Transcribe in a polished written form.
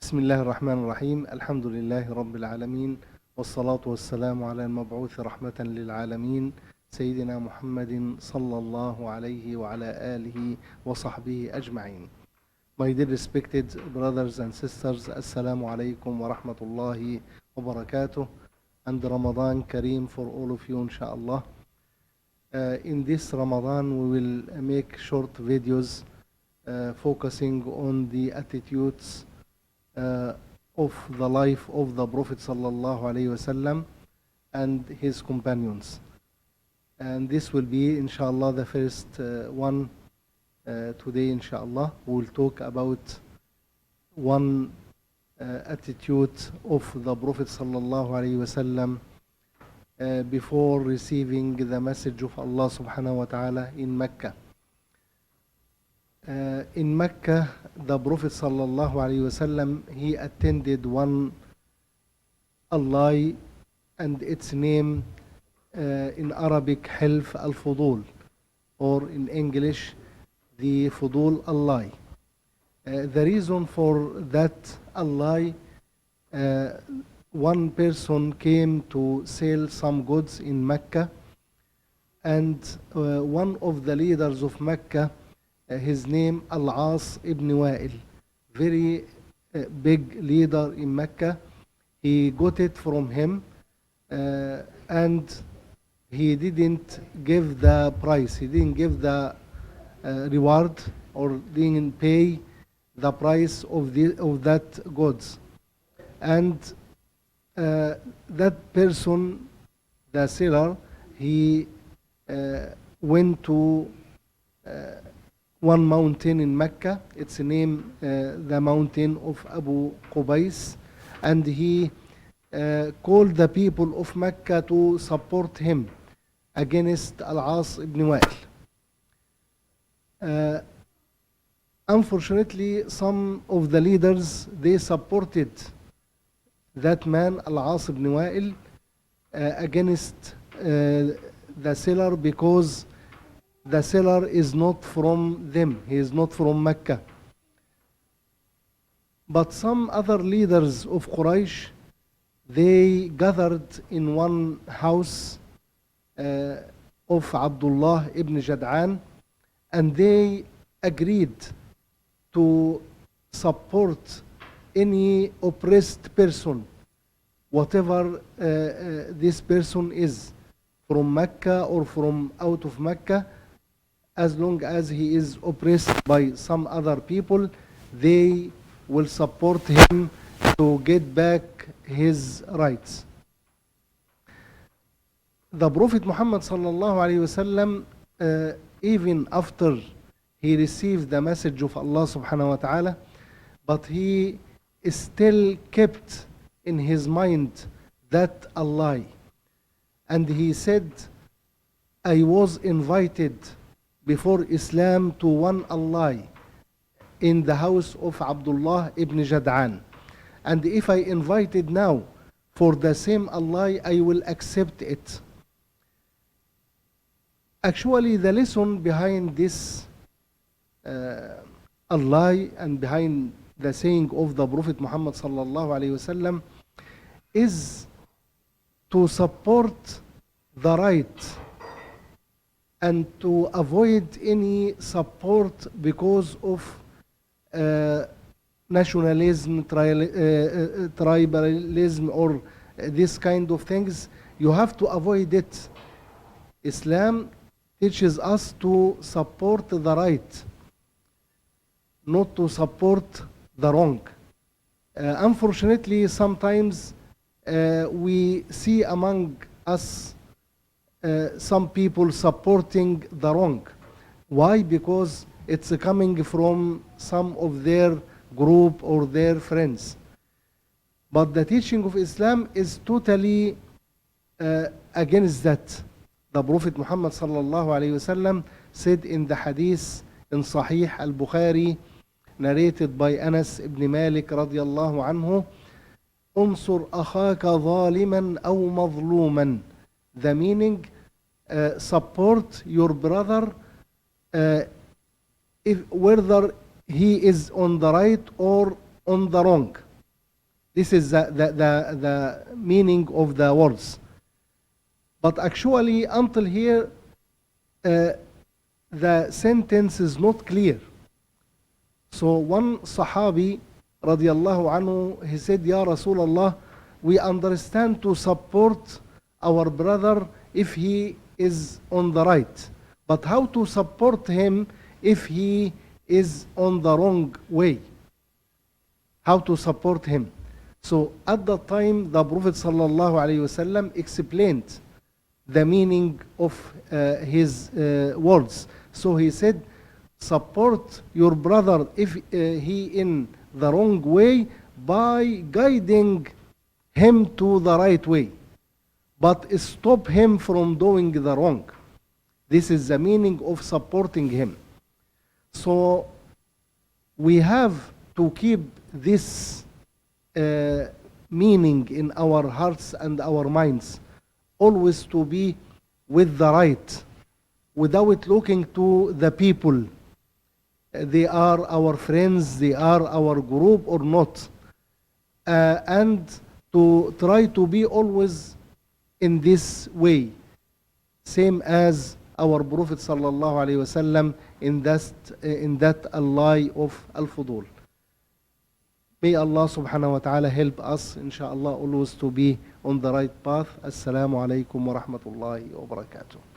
بسم الله الرحمن الرحيم. الحمد لله رب العالمين، والصلاة والسلام على المبعوث رحمة للعالمين سيدنا محمد صلى الله عليه وعلى آله وصحبه أجمعين. My dear respected brothers and sisters, Assalamu alaikum wa rahmatullahi wa barakatuh, and Ramadan Kareem for all of you, inshallah. In this Ramadan, we will make short videos focusing on the attitudes of the life of the Prophet sallallahu alaihi wasallam and his companions. And this will be, inshallah, the first one today, inshallah. We will talk about one attitude of the Prophet sallallahu alaihi wasallam before receiving the message of Allah subhanahu wa ta'ala in Mecca. In Mecca, the Prophet sallallahu alaihi wasallam, he attended one Allai, and its name in Arabic Hilf al-Fudul, or in English the Fudul Allai. The reason for that Allai, one person came to sell some goods in Mecca, and one of the leaders of Mecca, his name Al-As ibn Wa'il, very big leader in Mecca. He got it from him, and he didn't give the price. He didn't give the reward, or didn't pay the price of that goods. And that person, the seller, he went to one mountain in Mecca. It's named the mountain of Abu Qubais, and he called the people of Mecca to support him against Al-As ibn Wa'il. Unfortunately, some of the leaders, they supported that man, Al-As ibn Wa'il, against the seller, because the seller is not from them. He is not from Mecca. But some other leaders of Quraysh, they gathered in one house of Abdullah ibn Jad'an, and they agreed to support any oppressed person, whatever this person is, from Mecca or from out of Mecca. As long as he is oppressed by some other people, they will support him to get back his rights. The Prophet Muhammad sallallahu alaihi wasallam, even after he received the message of Allah subhanahu wa ta'ala, but he still kept in his mind that Allah. And he said, I was invited before Islam to one Allah in the house of Abdullah ibn Jad'an. And if I invited now for the same Allah, I will accept it. Actually, the lesson behind this Allah and behind the saying of the Prophet Muhammad sallallahu alaihi wasallam is to support the right and to avoid any support because of nationalism, tribalism, or this kind of things. You have to avoid it. Islam teaches us to support the right, not to support the wrong. Unfortunately, sometimes we see among us some people supporting the wrong. Why? Because it's coming from some of their group or their friends. But the teaching of Islam is totally against that. The Prophet Muhammad sallallahu alaihi wasallam said in the hadith in Sahih al-Bukhari, narrated by Anas ibn Malik radiyallahu anhu, "Unsur akhaka zaliman aw mazluman." The meaning, support your brother if whether he is on the right or on the wrong. This is the meaning of the words. But actually, until here, the sentence is not clear. So one Sahabi, radiallahu anhu, he said, Ya Rasulullah, we understand to support our brother if he is on the right. But how to support him if he is on the wrong way? How to support him? So at that time, the Prophet sallallahu alaihi wasallam explained the meaning of his words. So he said, support your brother if he in the wrong way by guiding him to the right way, but stop him from doing the wrong. This is the meaning of supporting him. So we have to keep this meaning in our hearts and our minds, always to be with the right, without looking to the people. They are our friends, they are our group or not. And to try to be always in this way, same as our Prophet sallallahu alaihi wasallam in that lie of al-fudul. May Allah subhanahu wa ta'ala help us, inshallah, always to be on the right path. Assalamu alaikum wa rahmatullahi wa barakatuh.